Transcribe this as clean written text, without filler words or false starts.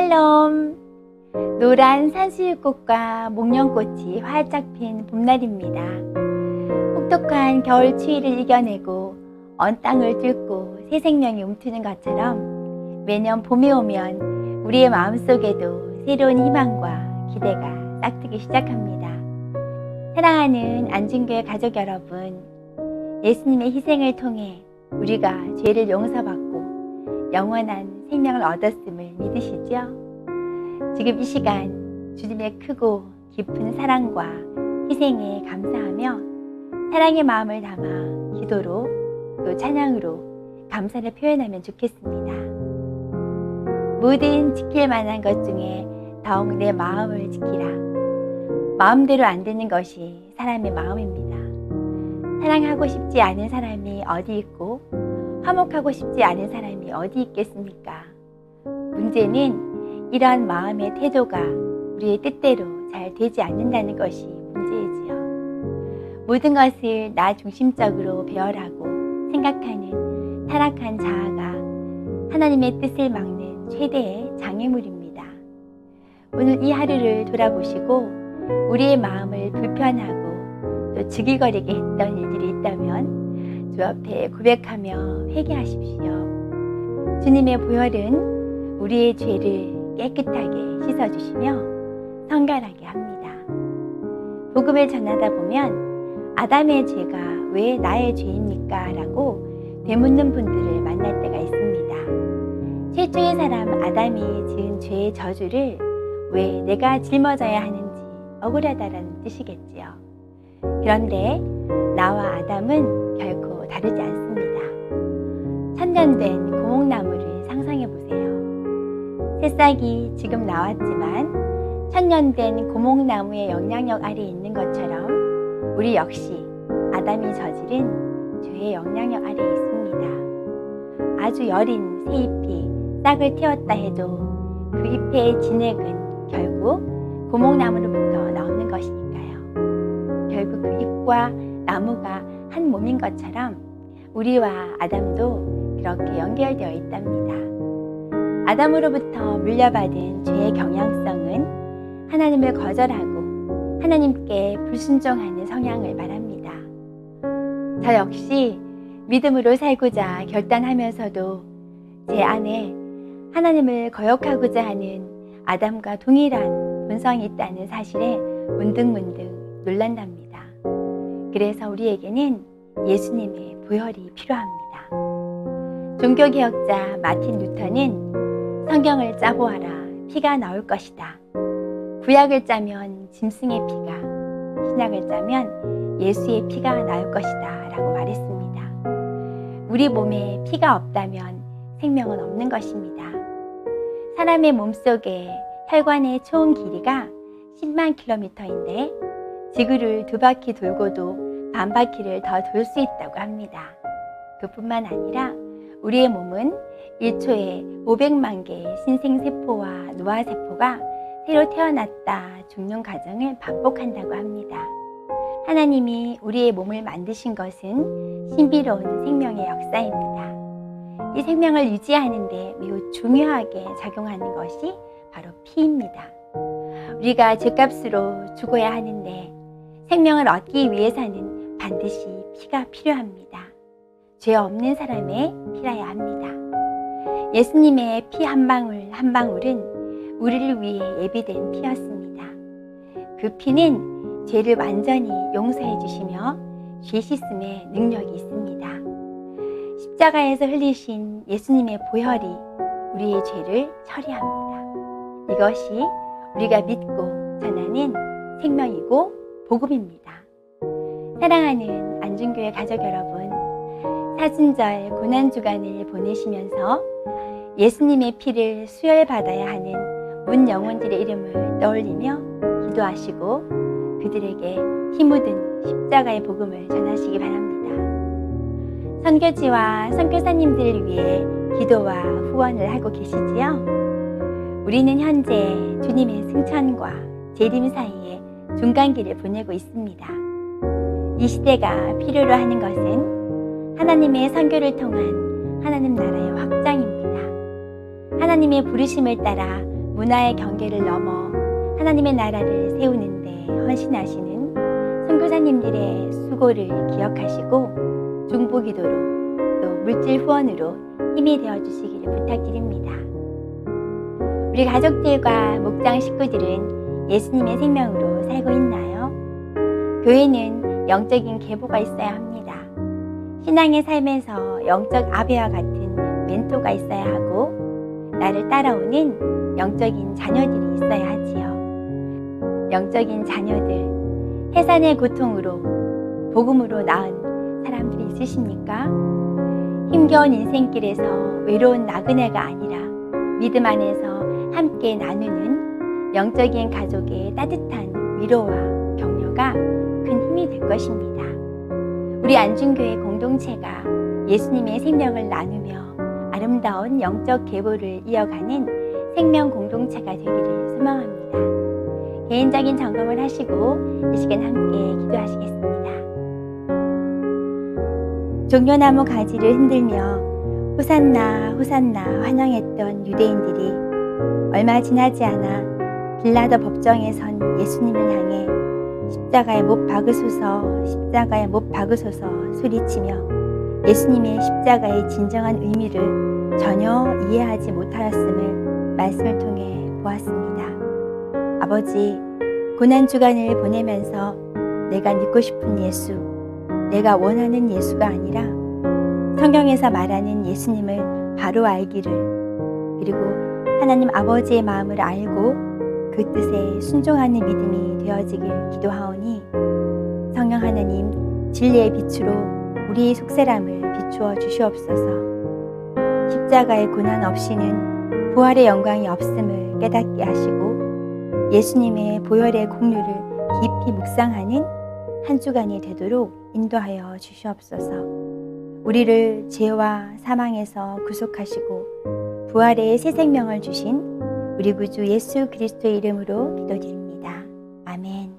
샬롬! 노란 산수유꽃과 목련꽃이 활짝 핀 봄날입니다. 혹독한 겨울 추위를 이겨내고 언 땅을 뚫고 새 생명이 움트는 것처럼 매년 봄이 오면 우리의 마음속에도 새로운 희망과 기대가 싹트기 시작합니다. 사랑하는 안중교회 가족 여러분, 예수님의 희생을 통해 우리가 죄를 용서받고 영원한 생명을 얻었음을 믿으시죠? 지금 이 시간 주님의 크고 깊은 사랑과 희생에 감사하며 사랑의 마음을 담아 기도로 또 찬양으로 감사를 표현하면 좋겠습니다. 모든 지킬 만한 것 중에 더욱 내 마음을 지키라. 마음대로 안 되는 것이 사람의 마음입니다. 사랑하고 싶지 않은 사람이 어디 있고 화목하고 싶지 않은 사람이 어디 있겠습니까? 문제는 이러한 마음의 태도가 우리의 뜻대로 잘 되지 않는다는 것이 문제이지요. 모든 것을 나 중심적으로 배열하고 생각하는 타락한 자아가 하나님의 뜻을 막는 최대의 장애물입니다. 오늘 이 하루를 돌아보시고 우리의 마음을 불편하고 또 즉위거리게 했던 일들이 있다면 주 앞에 고백하며 회개하십시오. 주님의 보혈은 우리의 죄를 깨끗하게 씻어주시며 성결하게 합니다. 복음을 전하다 보면 아담의 죄가 왜 나의 죄입니까? 라고 되묻는 분들을 만날 때가 있습니다. 최초의 사람 아담이 지은 죄의 저주를 왜 내가 짊어져야 하는지 억울하다라는 뜻이겠지요. 그런데 나와 아담은 결코 다르지 않습니다. 천년된 고목나무를 상상해 보세요. 새싹이 지금 나왔지만 천년된 고목나무의 영향력 아래에 있는 것처럼 우리 역시 아담이 저지른 죄의 영향력 아래에 있습니다. 아주 여린 새 잎이 싹을 틔웠다 해도 그 잎의 진액은 결국 고목나무로부터 나오는 것이니까요. 결국 그 잎과 나무가 한 몸인 것처럼 우리와 아담도 그렇게 연결되어 있답니다. 아담으로부터 물려받은 죄의 경향성은 하나님을 거절하고 하나님께 불순종하는 성향을 말합니다. 저 역시 믿음으로 살고자 결단하면서도 제 안에 하나님을 거역하고자 하는 아담과 동일한 본성이 있다는 사실에 문득문득 놀란답니다. 그래서 우리에게는 예수님의 보혈이 필요합니다. 종교개혁자 마틴 루터는 성경을 짜보아라, 피가 나올 것이다. 구약을 짜면 짐승의 피가, 신약을 짜면 예수의 피가 나올 것이다 라고 말했습니다. 우리 몸에 피가 없다면 생명은 없는 것입니다. 사람의 몸속에 혈관의 총 길이가 10만 킬로미터인데 지구를 2바퀴 돌고도 반 바퀴를 더 돌 수 있다고 합니다. 그뿐만 아니라 우리의 몸은 1초에 500만 개의 신생세포와 노화세포가 새로 태어났다 죽는 과정을 반복한다고 합니다. 하나님이 우리의 몸을 만드신 것은 신비로운 생명의 역사입니다. 이 생명을 유지하는 데 매우 중요하게 작용하는 것이 바로 피입니다. 우리가 죗값으로 죽어야 하는데 생명을 얻기 위해서는 반드시 피가 필요합니다. 죄 없는 사람의 피라야 합니다. 예수님의 피 한 방울 한 방울은 우리를 위해 예비된 피였습니다. 그 피는 죄를 완전히 용서해 주시며 죄 씻음의 능력이 있습니다. 십자가에서 흘리신 예수님의 보혈이 우리의 죄를 처리합니다. 이것이 우리가 믿고 전하는 생명이고 복음입니다. 사랑하는 안중교회 가족 여러분, 사순절 고난주간을 보내시면서 예수님의 피를 수혈받아야 하는 문 영혼들의 이름을 떠올리며 기도하시고 그들에게 피 묻은 십자가의 복음을 전하시기 바랍니다. 선교지와 선교사님들을 위해 기도와 후원을 하고 계시지요? 우리는 현재 주님의 승천과 재림 사이에 중간기를 보내고 있습니다. 이 시대가 필요로 하는 것은 하나님의 선교를 통한 하나님 나라의 확장입니다. 하나님의 부르심을 따라 문화의 경계를 넘어 하나님의 나라를 세우는데 헌신하시는 선교사님들의 수고를 기억하시고 중보기도로 또 물질 후원으로 힘이 되어주시기를 부탁드립니다. 우리 가족들과 목장 식구들은 예수님의 생명으로 살고 있나요? 교회는 영적인 계보가 있어야 합니다. 신앙의 삶에서 영적 아베와 같은 멘토가 있어야 하고 나를 따라오는 영적인 자녀들이 있어야 하지요. 영적인 자녀들, 해산의 고통으로 복음으로 낳은 사람들이 있으십니까? 힘겨운 인생길에서 외로운 나그네가 아니라 믿음 안에서 함께 나누는 영적인 가족의 따뜻한 위로와 격려가 큰 힘이 될 것입니다. 우리 안중교회 공동체가 예수님의 생명을 나누며 아름다운 영적 계보를 이어가는 생명 공동체가 되기를 소망합니다. 개인적인 점검을 하시고 이 시간 함께 기도하시겠습니다. 종려나무 가지를 흔들며 호산나 호산나 환영했던 유대인들이 얼마 지나지 않아 빌라도 법정에 선 예수님을 향해 십자가에 못 박으소서 십자가에 못 박으소서 소리치며 예수님의 십자가의 진정한 의미를 전혀 이해하지 못하였음을 말씀을 통해 보았습니다. 아버지, 고난주간을 보내면서 내가 믿고 싶은 예수, 내가 원하는 예수가 아니라 성경에서 말하는 예수님을 바로 알기를, 그리고 하나님 아버지의 마음을 알고 그 뜻에 순종하는 믿음이 되어지길 기도하오니 성령 하나님 진리의 빛으로 우리의 속사람을 비추어 주시옵소서. 십자가의 고난 없이는 부활의 영광이 없음을 깨닫게 하시고 예수님의 보혈의 공유를 깊이 묵상하는 한 주간이 되도록 인도하여 주시옵소서. 우리를 죄와 사망에서 구속하시고 부활의 새 생명을 주신 우리 구주 예수 그리스도의 이름으로 기도드립니다. 아멘.